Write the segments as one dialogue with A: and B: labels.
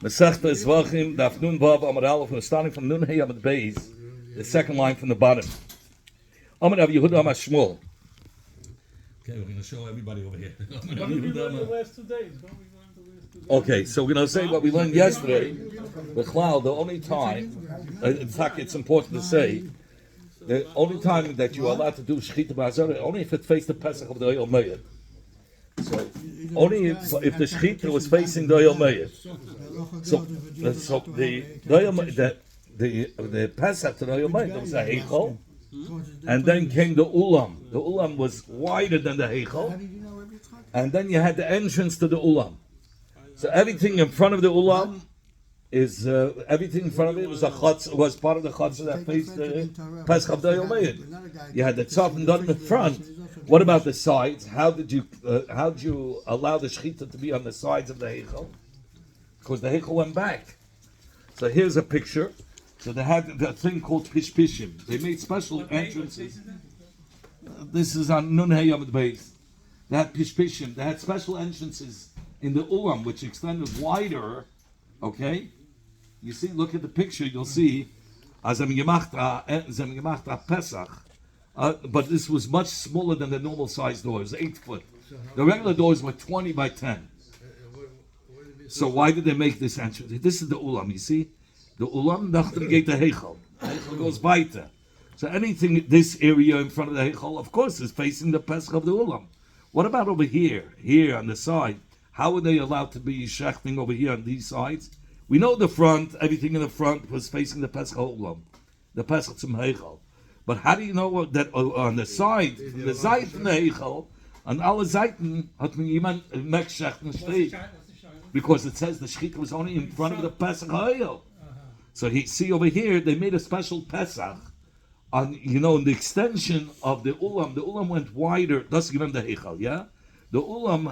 A: Masechta Zevachim, Daf Nun Vav Amar Aleph, we're starting from Nun Hey Amad Beis, the second line from the bottom. Amar Rav Yehuda Amar Shmuel. Okay, we're going to show everybody over here.
B: What did we learn the last 2 days?
A: Okay, so we're going to say what we learned yesterday. B'chlal, the only time, in fact, it's important to say, the only time that you are allowed to do Shechita B'Hazara, only if it faced the Pesach of the Oyel Meir. So, only if the Shechita was facing the Oyel Meir. So the Pesach to the Oyel Meir, there was a Heichel, and then came the Ulam. The Ulam was wider than the Heichel, and then you had the entrance to the Ulam. So everything in front of the Ulam is everything in front of it was was part of the chutz that faced the Pesach of the Oyel Meir. You had the tzaf and done in the front. What about the sides? How did you allow the shechita to be on the sides of the heichel? Because the heichel went back. So here's a picture. So they had a thing called pishpishim. They made special entrances. This is on Nun Hey Amud Beis. They had pishpishim. They had special entrances in the ulam, which extended wider. Okay, you see. Look at the picture. You'll see. Azem Yemachta Pesach. But this was much smaller than the normal size doors, 8 foot. The regular doors were 20 by 10. So why did they make this entrance? This is the ulam, you see? The ulam, the gate the heichel. The heichel goes weiter. So anything, this area in front of the heichel, of course, is facing the Pesach of the ulam. What about over here on the side? How were they allowed to be shechting over here on these sides? We know the front, everything in the front was facing the Pesach ulam, the Pesach zum heichel. But how do you know that on the side, the Seiten von der Heichel, on alle Seiten hat man jemand Mekschechten steht. Because it says the Shechita was only in front of the Pesach Hayel. So see over here, they made a special Pesach on, in the extension of the Ulam. The Ulam went wider, that's given the Heichel, yeah? The Ulam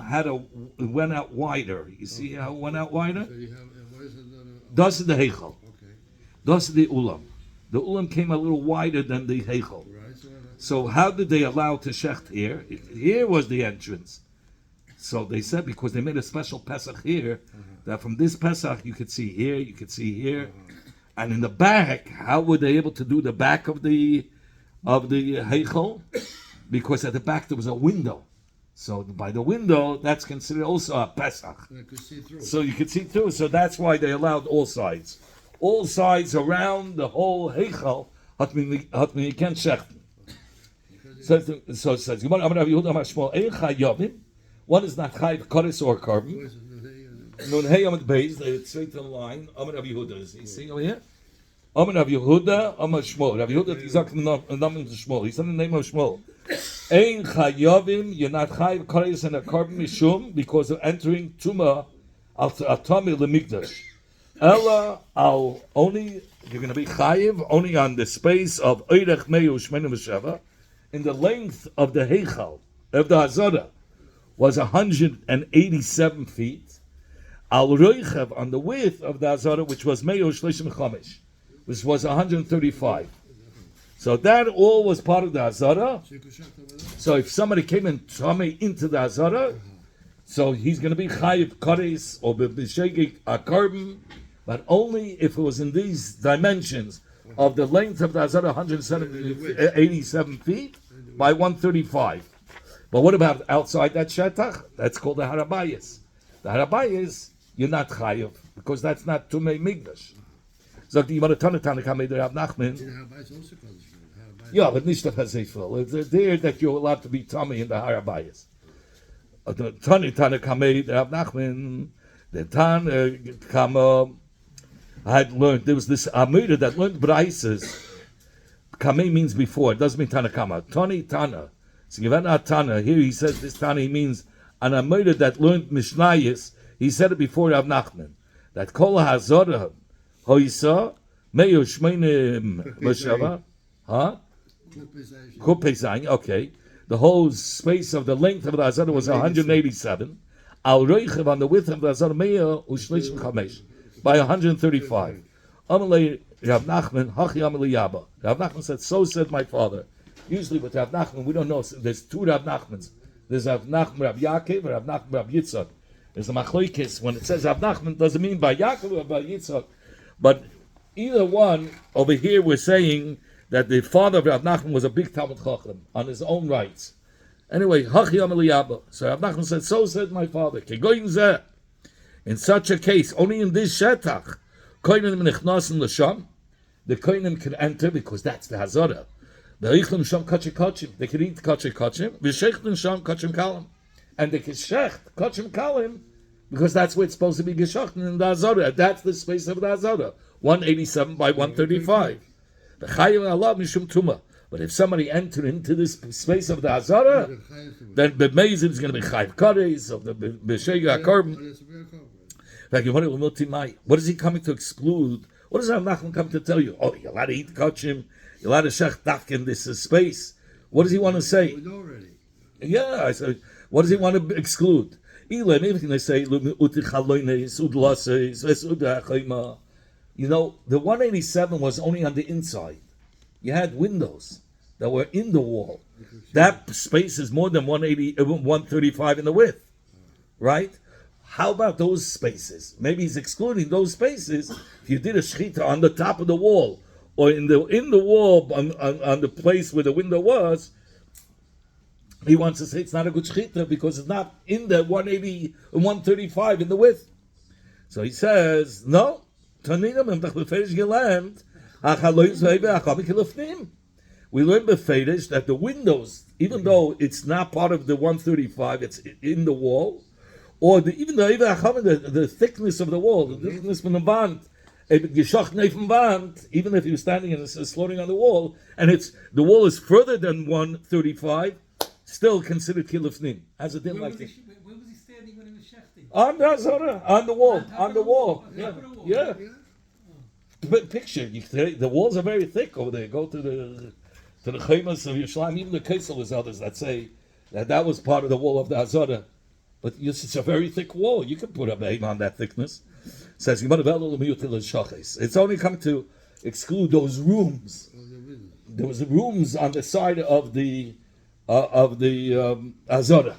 A: went out wider. You see how it went out wider? That's the Heichel. That's the Ulam. The ulam came a little wider than the heichel. So how did they allow to shecht here? Here was the entrance. So they said because they made a special Pesach here, that from this Pesach you could see here, you could see here, and in the back, how were they able to do the back of the heichel? Because at the back there was a window. So by the window, that's considered also a Pesach. So you could see through. So that's why they allowed all sides. All sides around the whole heichel hat me can't shechten. So it says, one is not chayiv kodesh or carbon. Nun hey Amud Beis, the second line. Amar Rav Yehuda, you see over here. Amar Rav Yehuda, Amar Shmuel. Rav Yehuda, he's not the name of Shmuel. He's not the name of Shmuel. Ein chayavim, you're not chayiv kodesh and a carbon mishum because of entering tuma al atami lemikdash. Ella, only you're going to be chayiv only on the space of oirech meyu shmeinu v'sheva, in the length of the heichal of the hazara was 187 feet. Al roichev on the width of the hazara, which was meyu shlishim chamesh, which was 135. So that all was part of the hazara. So if somebody came and tummy into the hazara, so he's going to be chayiv kodesh or b'shegig a carbon. But only if it was in these dimensions of the length of the Hazara, 187 feet by 135. But what about outside that shetach? That's called the harabayis. The harabayis, you're not chayiv, because that's not tumei migdash. So the Yimaratana Tanakh Rav Nachman. Yeah, but nicht of hazeful. It's there that you're allowed to be tummy in the harabayis. The Tanakh Rav Nachman, the Tanakh I had learned, there was this Amira that learned Braises. Kameh means before, it doesn't mean Tanakama. Tana. So Given Tana, here he says this Tana, he means an Amira that learned Mishnayis, he said it before Rav Nachman, that Kol HaZorah Hoisa, Meyo Shmeinim Meshava, Kupezayin, okay. The whole space of the length of the Hazara was 187. Al Reichev on the width of the Hazara Meyo Ushlishim Chamesh. By 135. Amalei Rav Nachman, Hachi Amalei Yaba. Rav Nachman said, so said my father. Usually with Rav Nachman, we don't know. There's two Rav Nachmans. There's Rav Nachman Rav Yaakov and Rav Nachman Rav Yitzchak. There's a machlokes when it says Rav Nachman doesn't mean by Yaakov or by Yitzchak, but either one over here we're saying that the father of Rav Nachman was a big Talmud Chacham on his own rights. Anyway, Hachi Ameli Abba. So Rav Nachman said, so said my father. In such a case, only in this shetach, koinim nichnasim l'sham, the koinim can enter because that's the hazara. The eichlim sham kachim kachim, they can eat kachim kachim. V'shechtim sham kachim kalim, and they can shecht kachim kalim because that's where it's supposed to be geshachten in the hazara. That's the space of the hazara, 187 by 135. The chayim Allah mishum tuma. But if somebody entered into this space of the hazara, then b'meizim is going to be chayv kares of the b'shega korban. What is he coming to exclude? What does Rav Nachman come to tell you? Oh, you're allowed to eat kachim, you're allowed to shech dafk in this space. What does he want to say?
C: We know already.
A: Yeah, I said, what does he want to exclude? Everything they say, you know, the 187 was only on the inside. You had windows that were in the wall. That space is more than 135 in the width, right? How about those spaces? Maybe he's excluding those spaces. If you did a shechita on the top of the wall, or in the wall on the place where the window was, he wants to say it's not a good shechita because it's not in the 135 in the width. So he says, no. We learn befedish that the windows, even though it's not part of the 135, it's in the wall, or even the thickness of the wall, the thickness from the band, even if you're standing and it's floating on the wall, and the wall is further than 135, still considered kilufnim. Has a din like this.
D: Where was he standing when he was shechting?
A: On the wall. Yeah. But picture, the walls are very thick over there. Go to the Chemas of Yerushalayim, even the Kesel is others that say that was part of the wall of the Hazara. But it's a very thick wall. You can put a beam on that thickness. It says it's only come to exclude those rooms. There was rooms on the side of the Hazara.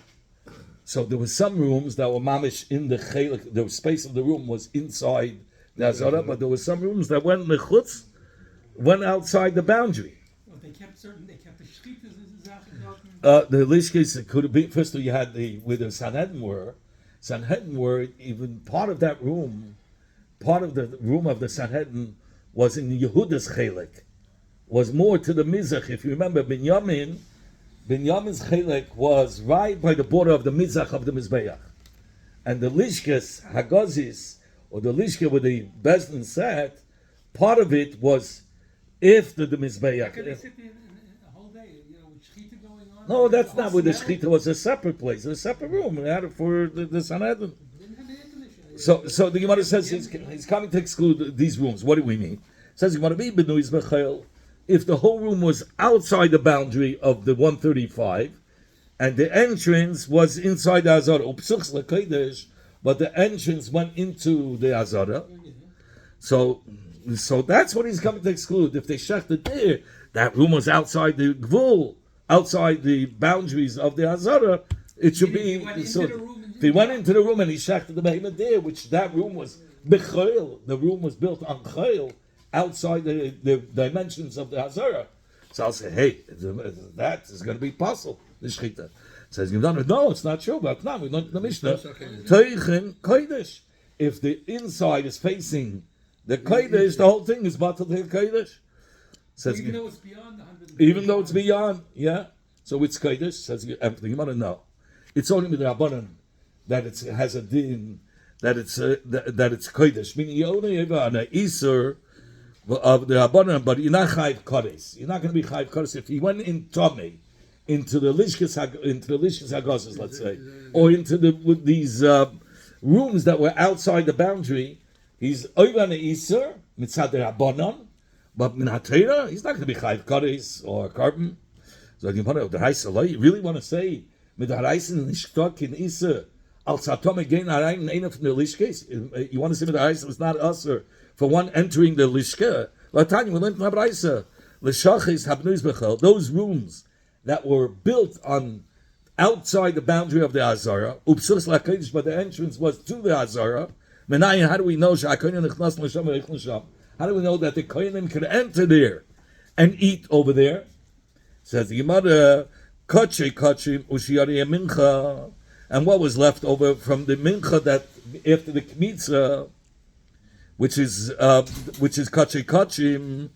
A: So there were some rooms that were mamish in the chelik. The space of the room was inside the Hazara, but there were some rooms that went outside the boundary.
D: Well, they kept the shchitas in
A: the lishkes could have been. First of all, you had where the Sanhedrin were. Sanhedrin were even part of that room. Part of the room of the Sanhedrin was in Yehuda's chelik. Was more to the mizrach. If you remember, Binyamin's chelik was right by the border of the mizrach of the mizbeach, and the lishkes hagazis, or the lishke where the bezdin sat, part of it was if the mizbeach.
D: Could they sit there a whole day, with shechita going on?
A: No, that's not where the shechita was. A separate place, a separate room. They had it for the Sanhedrin. So the Gemara says he's coming to exclude these rooms. What do we mean? It says the Gemara, if the whole room was outside the boundary of the 135, and the entrance was inside the Hazara, but the entrance went into the Hazara, so that's what he's coming to exclude. If they shechted there, that room was outside the gvul, outside the boundaries of the Hazara, it should be. If he went into the room and he shechted the behemoth there, which that room was bechayil, the room was built on chayil, outside the dimensions of the Hazara. So I'll say, hey, that is going to be possible, the shechita. Says, no, it's not true, but no, we learned in the Mishnah. Teichin kodesh. If the inside is facing the kodesh, the whole thing is batal to kodesh. Says,
D: even though it's beyond the 100.
A: Even though it's beyond, yeah. So it's kodesh. Says everything. You want to know. It's only with the Rabbanan that it has a din that it's kodesh. Meaning you only have an iser of the Rabbanan, but you're not chayv kodesh. You're not going to be chayv kodesh if he went in Tomei. Into the lishkes hagazes, let's say, or into these rooms that were outside the boundary. He's over an iser mitzad rabbanon, but min hatera he's not going to be chayv kares or carbon. So you really want to say mit haraisen nishtok in iser al satom again arayin ein of the lishkes? You want to say mit haraisen is not usher for one entering the lishke? Latanya we learned from Abraisa l'shachis habnus bechel, those rooms that were built on outside the boundary of the Azara. Upsus lakodesh, but the entrance was to the Azara. Menayin, how do we know? How do we know that the kohenim could enter there and eat over there? Says the Gemara, kachim ushiyari mincha, and what was left over from the mincha that after the kmitza, which is kachim,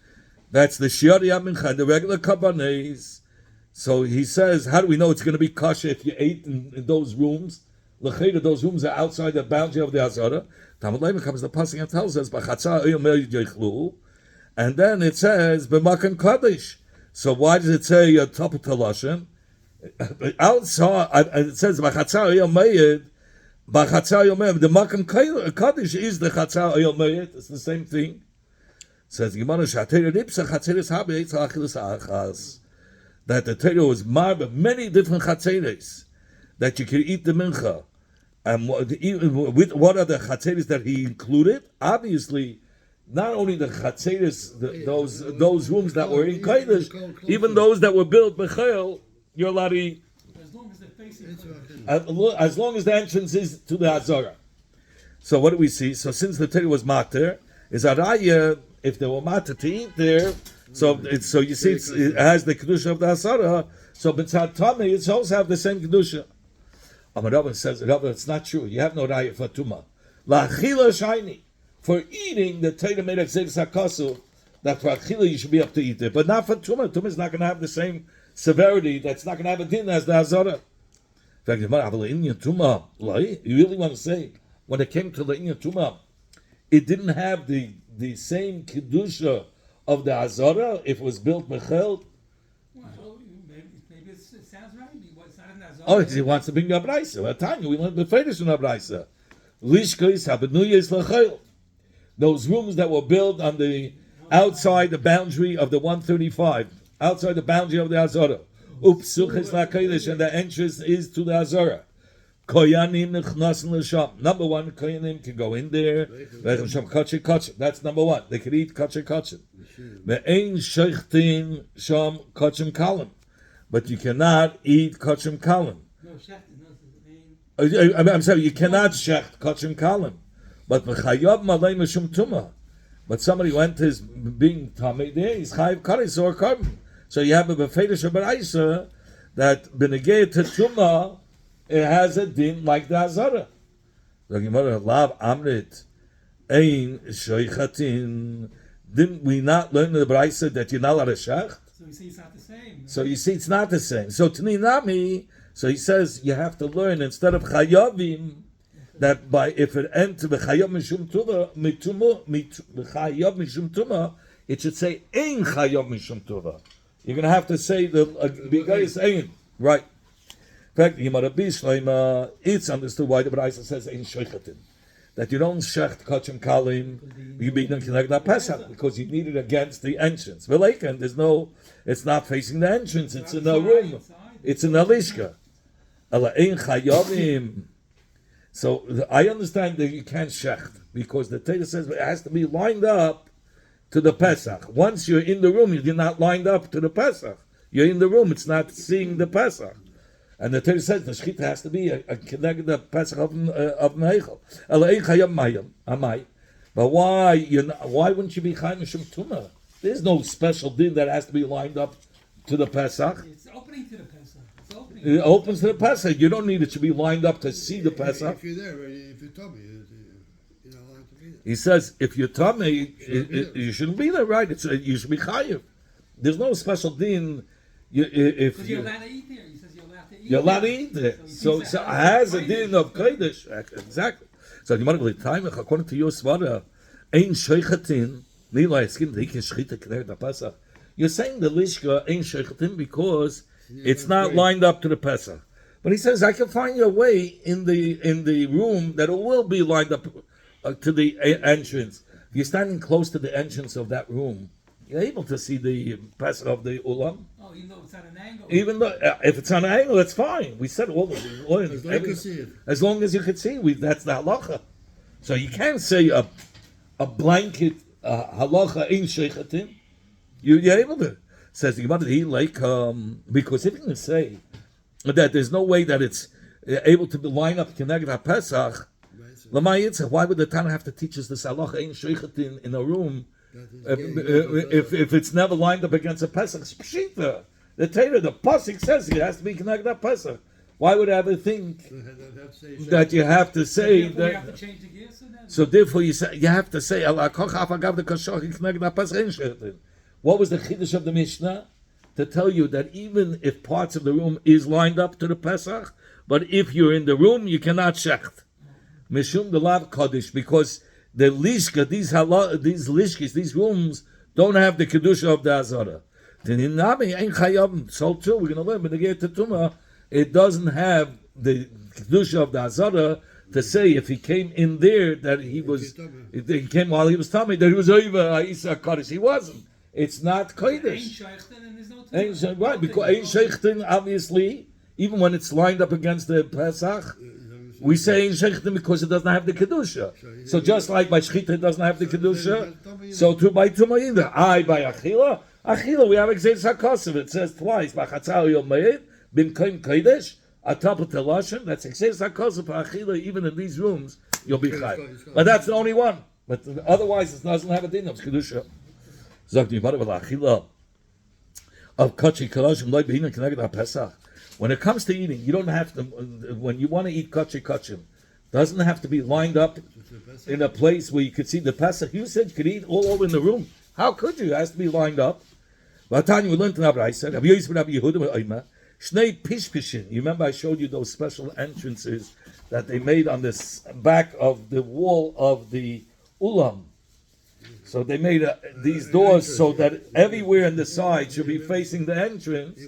A: that's the shiyari mincha, the regular kabanes. So he says, how do we know it's going to be kasha if you ate in those rooms? L'cheda, those rooms are outside the boundary of the Azara. Talmud Lema comes the passing and tells us, and then it says, b'makan kadosh. So why does it say top of Talashim? Outside, it says, b'chatzah oyel meyed, b'chatzah oyel meyed. The makan kadosh is the chatzah oyel meyed. It's the same thing. It says, Gemara shatera ripsa chatzeres habeitz ha'achilas ha'achas. That the Torah was marred with many different chatzeres that you could eat the mincha. And what are the chatzeres that he included? Obviously, not only the chatzeres, those rooms that were in Kodesh, even those that were built b'chayil, you're allowed to eat.
D: As long as they're facing
A: As long as the entrance is to the Azara. So what do we see? So since the Torah was mater, is araya, if they were mater to eat there, so you see it has the kedusha of the Azara. So b'tzad tamei, it's also have the same kedusha. Rabbi says, it's not true. You have no raya for tuma. La'achila shayni. For eating, the Torah made a xeris hakasu that for achila you should be up to eat it, but not for tuma. Tuma is not going to have the same severity. That's not going to have a din as the Azara. In fact, you really want to say when it came to the Inyan Tuma, it didn't have the same kedusha of the Azara if it was built bechel.
D: Well, maybe it sounds right. It's not an Azara.
A: Oh, he wants to bring the Abraisa. At Tanya, we learned the Fedish in Abraisa. Lishkais habenuyes lechel. Those rooms that were built on the outside the boundary of the 135, outside the boundary of the Azara. Upsuches lakodesh, and the entrance is to the Azara. Koyanim nechnasen l'sham. Number one, koyanim can go in there. That's number one. They can eat kachim. Ve'ein sheichtin sham kachim kalim. But you cannot eat kachim kalim.
D: No, shech,
A: I'm sorry, you cannot shecht kachim kalim. But mechayav malay mishum tuma. But somebody who enters being tamei there, he's chayav karis or carbon. So you have a befedish b'raisa that b'negei to tuma, it has a din like the Azara. The Gemara lav amrit ein shoichatin. Didn't we not learn in the b'raisa that you're not allowed to shecht?
D: So you see, it's not the same.
A: So you see, it's not the same. So Tninami, so he says you have to learn instead of chayavim that by if it ends b'chayav mishum tuva b'chayav mishum tuva, it should say ein chayav mishum tuva. You're going to have to say the because ein right. In fact, it's understood why the Braisa says ein shoichatin, that you don't shecht kachim kalim, you be them connect Pesach because you need it against the entrance. V'leiken, it's not facing the entrance. It's in a room. It's in a lishka. Ala ein chayavim. So I understand that you can't shecht because the Torah says it has to be lined up to the Pesach. Once you're in the room, you're not lined up to the Pesach. You're in the room. It's not seeing the Pesach. And the Torah says the shechita has to be a connected the Pesach of Neichel. But why wouldn't you be chayim mishum tuma? There's no special din that has to be lined up to the Pesach.
D: It's opening to the Pesach. It's opening.
A: It opens to the Pesach. You don't need it to be lined up to see the Pesach.
C: If you're there, if you're tummy, you're not allowed to be there.
A: He says if you're tummy, you shouldn't be there, right? You should be chayiv. There's no special din.
D: Because you're allowed to eat there. He says you're allowed to eat.
A: You're allowed to eat there. So it has a din of kodesh. Exactly. So the Gemara time according to your svara, ein sheichatin. You're saying the lishka ain't sheichatin because it's not lined up to the Pesach. But he says I can find a way in the room that it will be lined up to the entrance. If you're standing close to the entrance of that room, you're able to see the Pesach of the ulam.
D: Oh, even though it's at an angle.
A: Even though if it's on an angle, that's fine. We said all of it. As long as you can see, that's the halacha. So you can't say a blanket halacha in sheichatin. You're able to. Says the Gemara, he because if you can say that there's no way that it's able to be lined up Keneged HaPesach, why would the Tana have to teach us this halacha ain't sheichet in a room if it's never lined up against a Pesach? It's Pshita. The Pasuk says it has to be Keneged HaPesach. Why would I ever think that you have to say
D: Therefore, you
A: that?
D: have to change the gears to that?
A: So therefore you have to say what was the chiddush of the Mishnah? To tell you that even if parts of the room is lined up to the Pesach, but if you're in the room, you cannot shecht. Mishum the lav kaddish, because the lishka, these lishkis, these rooms don't have the kedusha of the azara. So too, we're going to learn, but the Tumah, it doesn't have the kedusha of the azara to say if he came in there that he came while he was tummy that he was over Isa kaddish. He wasn't. It's not kodesh. Right, because Ein Sheichten, obviously, even when it's lined up against the Pesach, we say Ein Sheichten because it doesn't have the Kedusha. So just like by Shechita it doesn't have the Kedusha, so too by Tumah either. By Achila, we have Exeis HaKosev. It says twice, B'chatzal Yom Me'ed, B'mkoim Kodesh, atop of Telashon, that's Exeis HaKosev for Achila, even in these rooms, you'll be Chayv. But that's the only one. But otherwise it doesn't have a din of Kedusha. Sagt die Achila of Kachi Kalashim Loi Behina Keneged HaPesach. When it comes to eating, you don't have to, when you want to eat Kachi Kachim, doesn't have to be lined up in a place where you could see the Pesach. You said you could eat all over in the room. How could you? It has to be lined up. Vatani, we learned in Rabbi said, Rabbi Yosef, Rabbi Yehuda, Shnei Pishpishin. You remember I showed you those special entrances that they made on this back of the wall of the Ulam. So they made these doors so that everywhere in the side should be facing the entrance.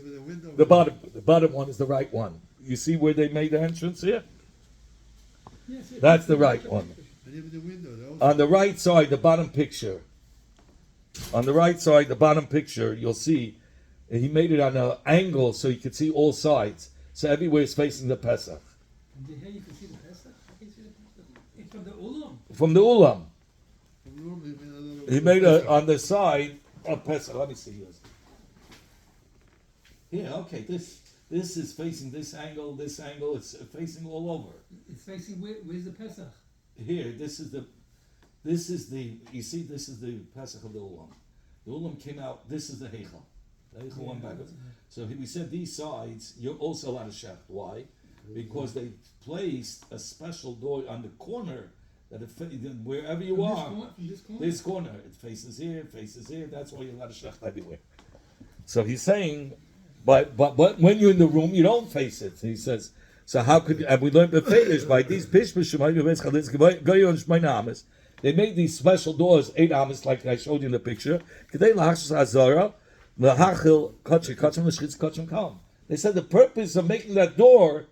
A: The bottom one is the right one. You see where they made the entrance here? That's the right one. On the right side, the bottom picture. On the right side, the bottom picture, you'll see he made it on an angle so you could see all sides. So everywhere is facing the Pesach.
D: Here you can see the Pesach? It's from the Ulam.
A: From the Ulam. He made it on the side of Pesach. Let me see yours. Yeah, okay. This is facing this angle. It's facing all over.
D: It's facing where's the Pesach?
A: Here, this is the. You see, this is the Pesach of the Ulam. The Ulam came out. This is the Heichal. The Heichal one backwards. So we said these sides. You're also allowed to shecht. Why? Because they placed a special door on the corner. That wherever you are, this corner, it faces here, that's why you're allowed to shecht everywhere. So he's saying, but when you're in the room, you don't face it. He says, so how could, and we learned the Fedish, by these pishpishim, they made these special doors, 8 amas, like I showed you in the picture. They said the purpose of making that door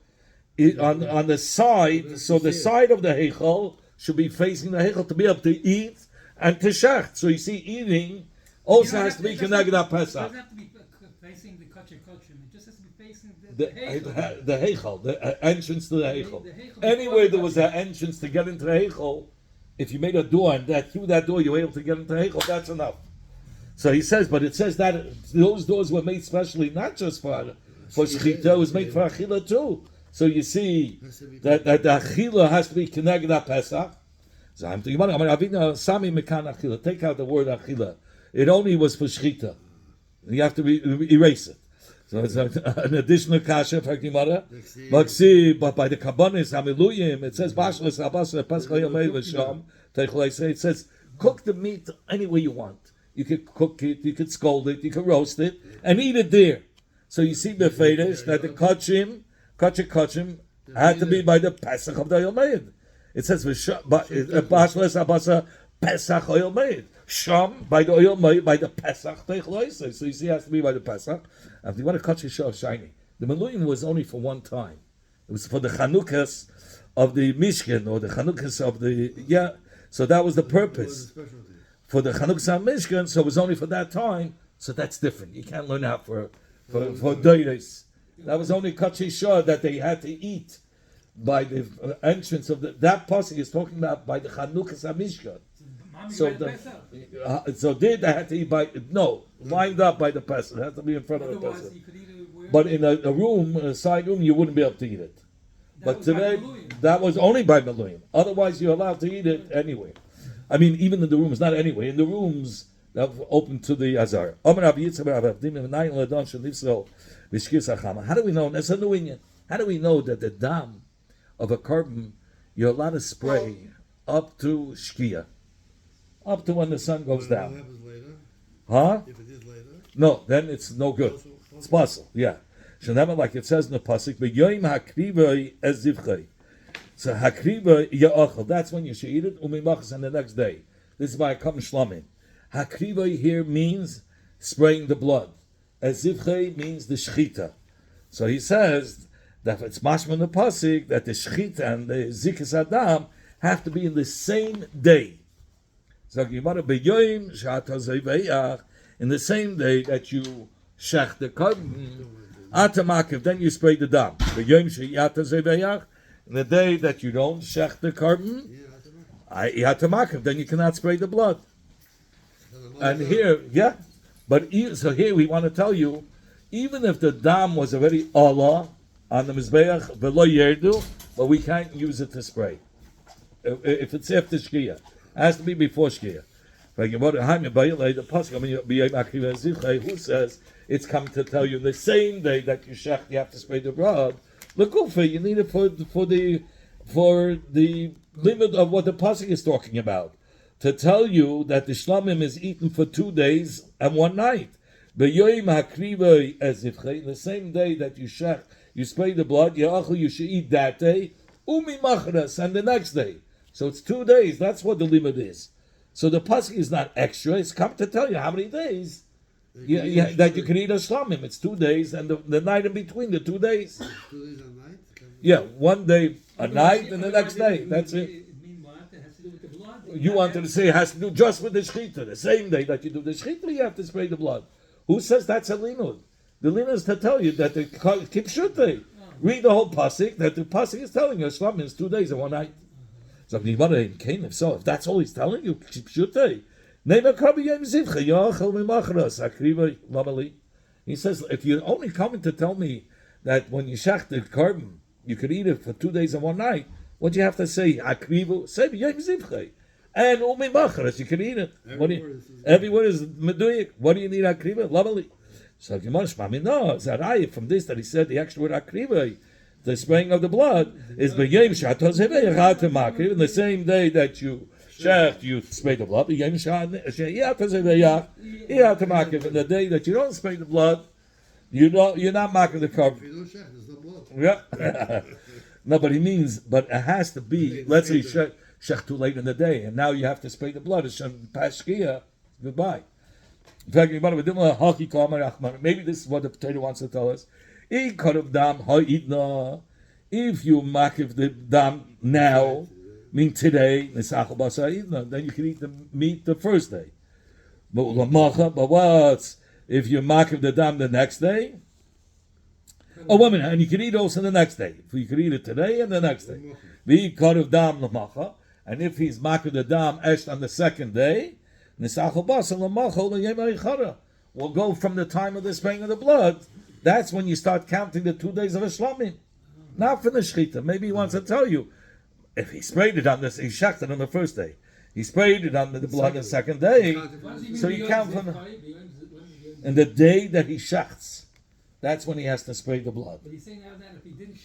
A: on the side, so the side of the Heichal should be facing the Heichal to be able to eat and to shecht. So you see, eating also has to be Keneged HaPesach.
D: It doesn't have to be facing the Kachim. It just has to be facing the Heichal.
A: The Heichal, the entrance to the Heichal. Anywhere there was an entrance to get into the Heichal, if you made a door and that through that door you were able to get into the Heichal, that's enough. So he says, but it says that those doors were made specially not just for Shechita, it was made for Achila too. So you see that the Achila has to be Keneged HaPesach. So I'm thinking about it. Sami Mekan Achila. Take out the word Achila. It only was for Shechita. You have to erase it. So it's an additional kasha for Gemara. But see, but by the Kabbanis, Hamiluyim, it says, Bashlas Abasa Pesach Yomei V'Sham. It says, cook the meat any way you want. You could cook it, you could scold it, you could roast it, and eat it there. So you see the Fedish that the Kachim had to be by the Pesach of the Yomeid. It says Bashlas Abasa Pesach Yomeid. Sham by the Yomeid by the Pesach Teichloise. So you see, it has to be by the Pesach. And if you want to cut your show shiny, the Meluim was only for one time. It was for the Chanukas of the Mishkan or the Chanukas of the So that was the purpose for the Chanukas of Mishkan. So it was only for that time. So that's different. You can't learn out for Doiris. That was only Kachi Shah that they had to eat by the entrance of that pasuk is talking about by the Chanukas HaMishkan. So they had to eat lined up by the Pesach. It has to be in front of the Pesach.
D: You could eat it
A: But in a room, a side room, you wouldn't be able to eat it. But today, that was only by Maluim. Otherwise, you're allowed to eat it anyway. I mean, even in the rooms, not anyway. In the rooms that are open to the Azar. How do we know? That's a new Inyan. How do we know that the dam of a carbon, you're allowed to spray up to Shkia? Up to when the sun goes
C: What
A: down.
C: happens later?
A: Huh?
C: If it is later?
A: No, then it's no good. It's possible, yeah. So never like it says in the pasuk, "B'yoyim hakrivay ez zivchei." So hakrivay ya'achal. That's when you should eat it. Umimachas on the next day. This is why I come shlamim. Hakrivay here means spraying the blood. Ez zivchei means the shchita. So he says that it's mashma in the pasuk that the shchita and the zikas adam have to be in the same day. So Gemara b'yoyim shata zevayach, in the same day that you shech the carbon. Atamakiv, then you spray the dam. The yom sheyata zevayach, in the day that you don't shech the carbon, atamakiv, then you cannot spray the blood. And here, yeah, but so here we want to tell you, even if the dam was already Allah on the mizbeach v'lo yerdu, but we can't use it to spray. If it's after shkia, it has to be before shkia. The pasuk, who says it's come to tell you the same day that you shech, you have to spray the blood. L'kufa, you need it for the limit of what the pasuk is talking about, to tell you that the shlamim is eaten for 2 days and 1 night. In the same day that you shech, you spray the blood, you should eat that day, umi machras, and the next day. So it's 2 days. That's what the limit is. So the pasuk is not extra. It's come to tell you how many days that you can eat a shlamim. It's 2 days, and the night in between the 2 days.
C: 2 days a night?
A: Yeah, 1 day a night, and the next day. That's it. You wanted to say it has to do just with the shechita. The same day that you do the shechita, you have to spray the blood. Who says that's a limud? The limud is to tell you that the kipshute. Read the whole pasuk. That the pasuk is telling you shlamim is 2 days and 1 night. So if that's all he's telling you, he says, if you're only coming to tell me that when you shach the carbon, you could eat it for 2 days and 1 night, what do you have to say? Akrivu, say and you can eat it. Every word is meduyik. What do you need akriva? Lamali. So no, is that from this that he said the extra word akriva, the spraying of the blood, is b'yom in the same day that you shech, you spray the blood. In the day that you don't spray the blood, you're not marking the carbon.
C: If you don't shech, there's no blood.
A: Yeah. No, but he means, but it has to be, let's say shech too late in the day, and now you have to spray the blood. It's pashkia, goodbye. In fact, maybe this is what the potato wants to tell us. If you makiv the dam now, mean today, then you can eat the meat the first day. But what? If you makiv the dam the next day? Oh, wait a minute, and you can eat also the next day. You can eat it today and the next day. And if he's makiv the dam esht on the second day, we'll go from the time of the spraying of the blood. That's when you start counting the 2 days of a shlamim. Not for the shechita. Maybe he wants to tell you, if he sprayed it on this, he shechted it on the first day. He sprayed it on the blood the second day. So you count from and the day that he shechts. That's when he has to spray the blood.
D: But he's saying now that if he didn't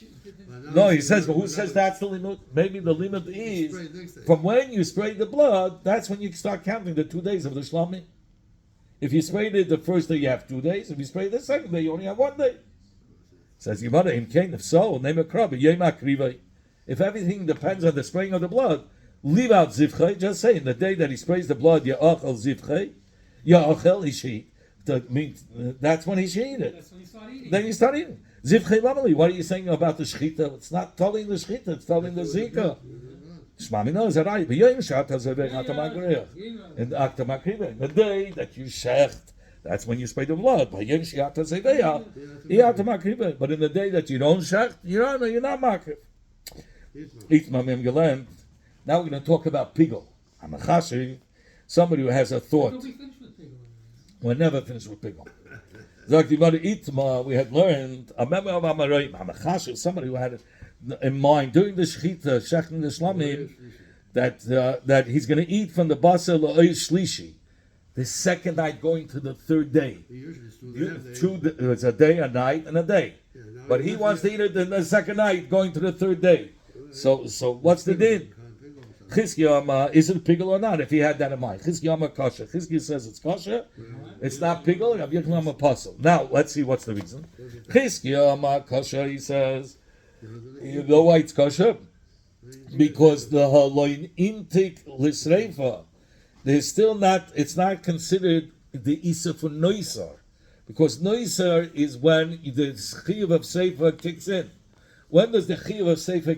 A: No, he says, but who says that's the limit? Maybe the limit is from when you spray the blood, that's when you start counting the 2 days of the shlamim. If you sprayed it the first day, you have 2 days. If you sprayed the second day, you only have 1 day. Says Yimada in Cain, if so, name a crab, if everything depends on the spraying of the blood, leave out zivchei, just say in the day that he sprays the blood, ya'achel zivchei, ya'achel ishi. That's when he should eat it.
D: That's when you start eating.
A: Then you start eating. Zivchei lamali, what are you saying about the shechita? It's not telling the shechita, it's telling the zika. Shmami knows that right. But in the day that you shecht, that's when you spray the blood. But in the day that you don't shecht, you're not makriv. Now we're going to talk about pigel. Somebody who has a thought.
D: We finished with pigel.
A: We're never finished with pigel. We had learned, somebody who had in mind during the Shechita, Shechting the Shlamim, that he's going to eat from the Basar La'oish Shlishi, the second night going to the third day.
C: He usually still
A: It's a day, a night, and a day. But he wants to eat it in the second night going to the third day. So what's the din? Chizkiah, is it pigel or not? If he had that in mind, Chizkiah kosher. Chizkiah says it's kosher. It's not pigel. Rabbi Yochanan apostle. Now let's see what's the reason. Chizkiah kosher. He says, you know why it's kosher? Because the haloin intik lisreifa, there's still not. It's not considered the isa for noisar, because noisar is when the chiyuv of seifa kicks in. When does the chiyuv of seifa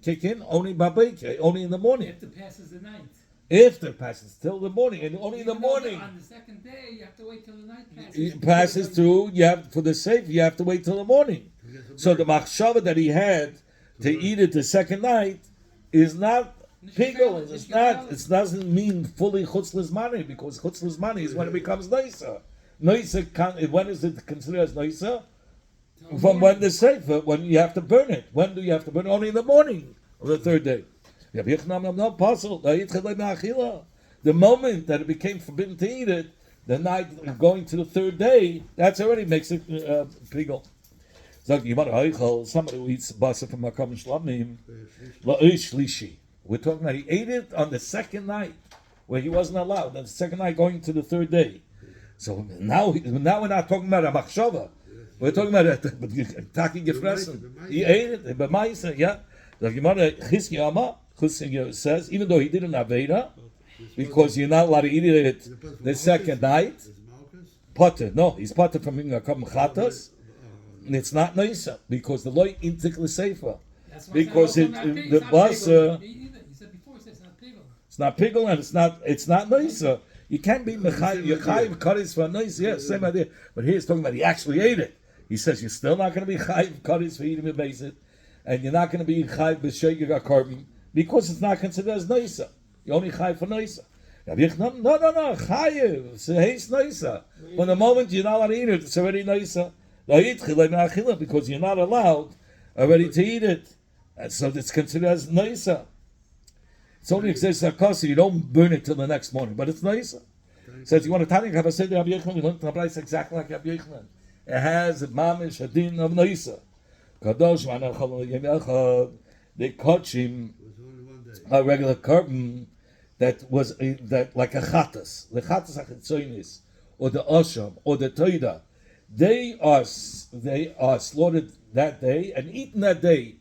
A: kick in? Only babeke, only in the morning.
D: If it passes the night.
A: After passes till the morning, and only in the
D: Even though
A: morning.
D: On the second day, you have to wait till the night passes.
A: It passes through. You have for the seifa. You have to wait till the morning. So the machshava that he had to eat it the second night is not pigel. It's not. It doesn't mean fully chutz lizmani, because chutz lizmani is when it becomes noisa. Noisa. When is it considered as noisa? From when the sefer, when you have to burn it. When do you have to burn it? Only in the morning of the third day. The moment that it became forbidden to eat it, the night going to the third day, that's already makes it pigel. Somebody who eats basa from Makam Shlamim, la'oish shlishi. We're talking about he ate it on the second night, where he wasn't allowed. On the second night going to the third day. So now we're not talking about a machshava. We're talking about taki gefressen. He ate it, but Ma'isa, yeah. The Gemara Chizkiah says, even though he did an aveda, because you're not allowed to eat it the second night, potter. No, he's potter from eating a couple chatas. And it's not nicer because the loy intik l'seifa, because the basa.
D: He said before, he said it's not pigel.
A: It's not pigel and it's not nicer. You can't be mechayiv karis for nice. Yes, same idea. But here he's talking about he actually ate it. He says you're still not going to be chayiv karis for eating it basic, and you're not going to be chayiv b'shegig carbon because it's not considered as nicer. You only chayiv for nicer. No, chayiv. It's nicer. From the moment you're not allowed to eat it, it's already nicer. Because you're not allowed already to eat it, and so it's considered as nicer. It's only exists akasa. You don't burn it till the next morning, but it's nicer. Says you want to tell me Rabbi Yochanan. We learned the Brayso exactly like Rabbi Yochanan. It has a mamish adin of nicer. Kadosh they caught him a regular carbon that was that like a chatas, the chatas achitzonis, or the asham, or the toida. They are slaughtered that day and eaten that day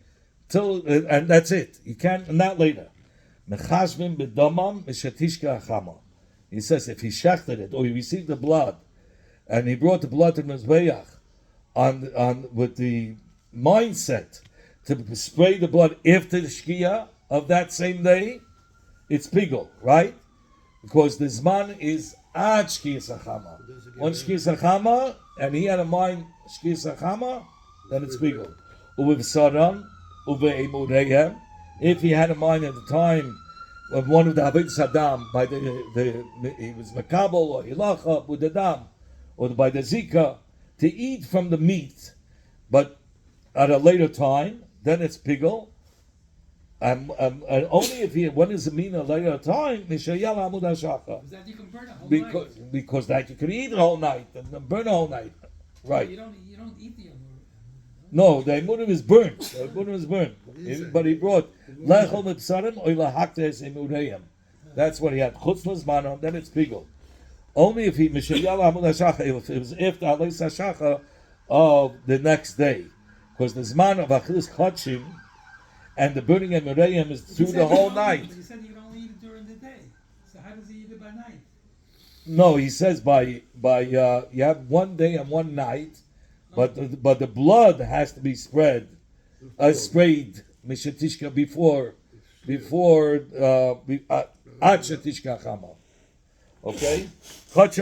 A: till and that's it. You can't not later. Mechashvim b'domam mishatishka achama. He says if he shechted it or he received the blood and he brought the blood to the mizbeach on with the mindset to spray the blood after the shkia of that same day, it's pigel, right? Because the zman is ad shkia achama. On shkia achama. And he had in mind shkis achama, then it's pigel. Uve v'saram, uve emurehem. If he had in mind at the time of one of the Havid Saddam, by the he was makabel or hilacha with the dam, or by the zika, to eat from the meat, but at a later time, then it's pigel. And only if he, when is it mean a later time? Mishayal amud hashachar.
D: Because that you can burn a whole night.
A: Because that you can eat the whole night and burn the whole night, right?
D: You don't eat the amur.
A: No, the emurim is burnt. The emurim is burnt. But he brought lechol mitzarim or lahaktes emureim. That's what he had. Chutz lezmanon. Then it's pigel. Only if he mishayal amud hashachar. If it was after alis hashachar of the next day, because the zman of achilas kachim. And the burning of Merayim is through the whole night.
D: But you said you can only eat it during the day. So how does he eat it by night?
A: No, he says by you have one day and one night, but the blood has to be sprayed mishatishka before ad shatishka chama. Okay. What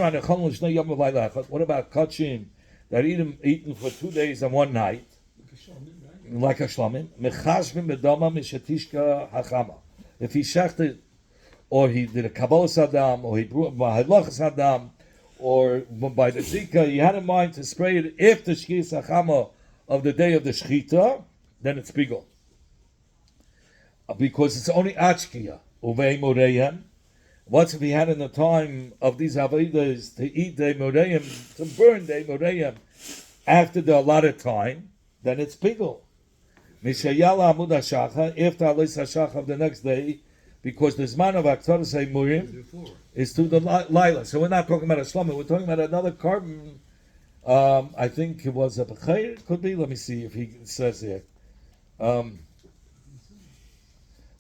A: about kachim that eaten for 2 days and one night? Like a shlamim, mechashvim bedama mishatishka hachama. If he shechted, or he did a kabbalah sadam, or he brought halachas sadam, or by the Zika, you had in mind to spray it if the Shkiyas Achama of the day of the Shechita, then it's Pigol. Because it's only Achkiya, Uvei Moreyem. What's if he had in the time of these Avidas to eat the Moreyem, to burn the Moreyem after the allotted time, then it's Pigol. Mishayala Amud HaShacha, if the Alis HaShacha of the next day, because the Zman of Aktaras Murim is to the Laila. So we're not talking about a Shlomim, we're talking about another carbon. I think it was a B'chayr, could be. Let me see if he says here. We're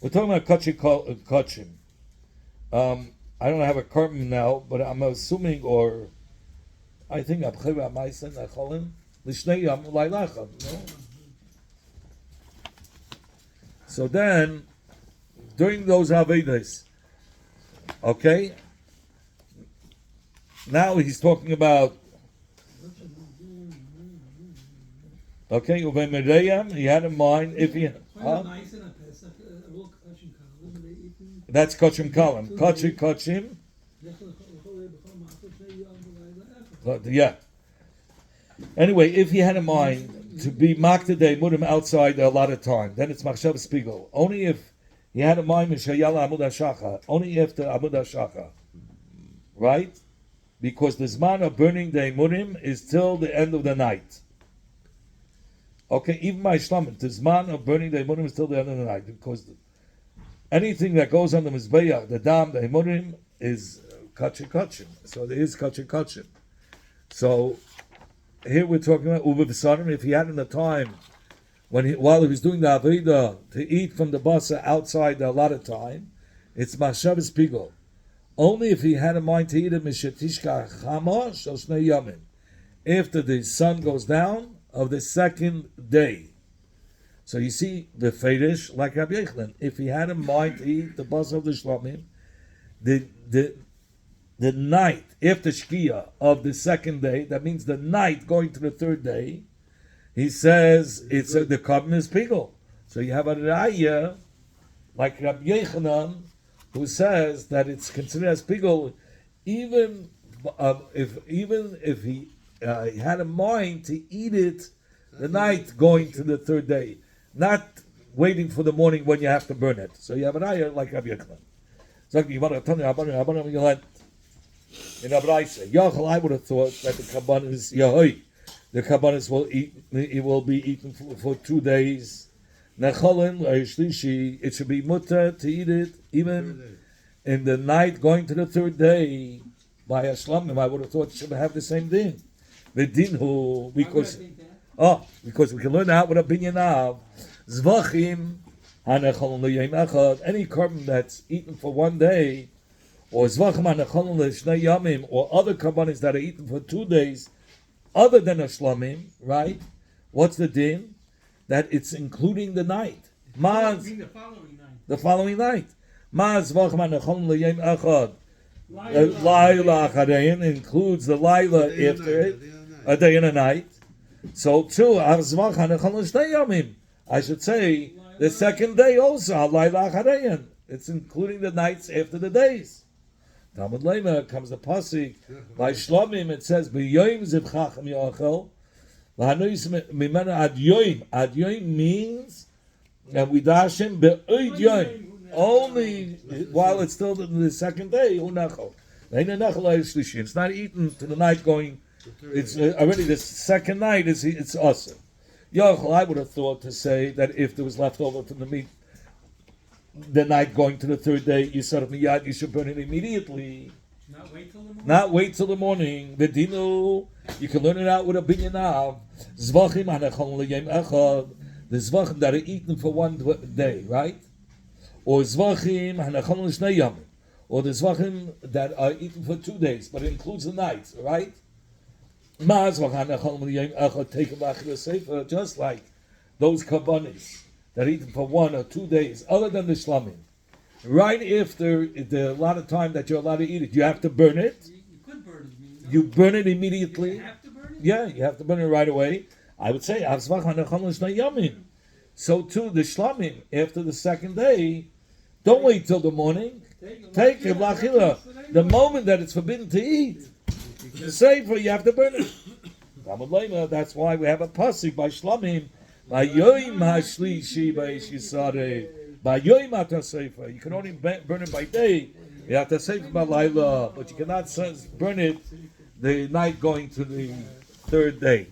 A: talking about Kachim. I don't have a carbon now, but I'm assuming, or I think Abchayr Amaisen Acholim Lishnei Yam Lailacham. So then, during those Avedas, okay, now he's talking about, okay, Uvei Mereyam, he had in mind, if he, that's Kachim Kalim. Kachim, yeah. Anyway, if he had in mind to be Maktadei Murim outside a lot of time, then it's Machshav Spiegel. Only if he had in mind Mishayala Amud HaShacha, only if the Amud HaShacha, right? Because the Zman of burning the Murim is till the end of the night. Okay, even by Shlamim, the Zman of burning the Murim is till the end of the night, because anything that goes on the Mizbeah, the Dam, the Murim, is Kachim. So there is Kachim. So here we're talking about Uva V'Sarim. If he had in the time while he was doing the Aveda to eat from the basa outside the allotted time, it's Mashavas Pigol. Only if he had in mind to eat it Mishatishka Chama Shel Shnei Yamin, after the sun goes down of the second day. So you see the Fedish, like Rabbi Yechlan, if he had in mind to eat the basa of the Shlomim, the night after Shkia of the second day, that means the night going to the third day, he says it's the carbon is Pigol. So you have a Raya, like Rabbi Yechanan, who says that it's considered as Pigol, even if he had a mind to eat it the night going to the third day, not waiting for the morning when you have to burn it. So you have a Raya like Rabbi Yechanan. So you want to tell me, in Abraisa, Yachal, I would have thought that the Kabbanis Yahoy, the Kabbanis will be eaten for 2 days. Necholin, it should be mutter to eat it even in the night going to the third day by a shlamim. I would have thought it should have the same thing. The dinhu, because we can learn out with a binyan of Zevachim, any carbon that's eaten for 1 day, or Zevachim Hanecholon L'Shnei Yamim, or other karbanis that are eaten for 2 days, other than a shlamim, right? What's the din? That it's including the night. The following night. Zevachim Hanecholon L'Yem Echad. Laila Acharein includes the Laila after it, a day and a night. So too, Zevachim Hanecholon L'Shnei Yamim. I should say the second day also, Laila Acharein. It's including the nights after the days. Talmud Lema comes the pasuk by Shlomim. It says b'yoyim zivchachem yoachel v'hanois mimena ad yoyim. Ad yoyim means that we dash him be'oid yoyim, only while it's still the second day. It's not eaten to the night going. It's already the second night. It's awesome. Yoachel, I would have thought to say that if there was leftover from the meat, the night going to the third day, you sort of miyad, you should burn it immediately. Not wait till the morning. The dinu, you can learn it out with a binyan av. Zvachim hanechol l'yem echad. The zvachim that are eaten for 1 day, right? Or zvachim hanechol l'shnei yamim. Or the zvachim that are eaten for 2 days, but it includes the night, right? Ma zvachim hanechol l'yem echad take a b'achir sefer, just like those kabbanis that are eaten for 1 or 2 days, other than the shlamim. Right after the lot of time that you're allowed to eat it, you have to burn it.
D: You could burn it.
A: You burn it immediately.
D: You have to burn it?
A: Yeah, you have to burn it right away. I would say, so too, the shlamim, after the second day, don't wait till the morning. Take it, lachila. The moment that it's forbidden to eat. The sefer, you have to burn it. That's why we have a pasuk by Shlamim. By Yoim Hashlishi by Shisare. By Yoim HaTasefer. You can only burn it by day. You have to sefer by Laila, but you cannot burn it the night going to the third day.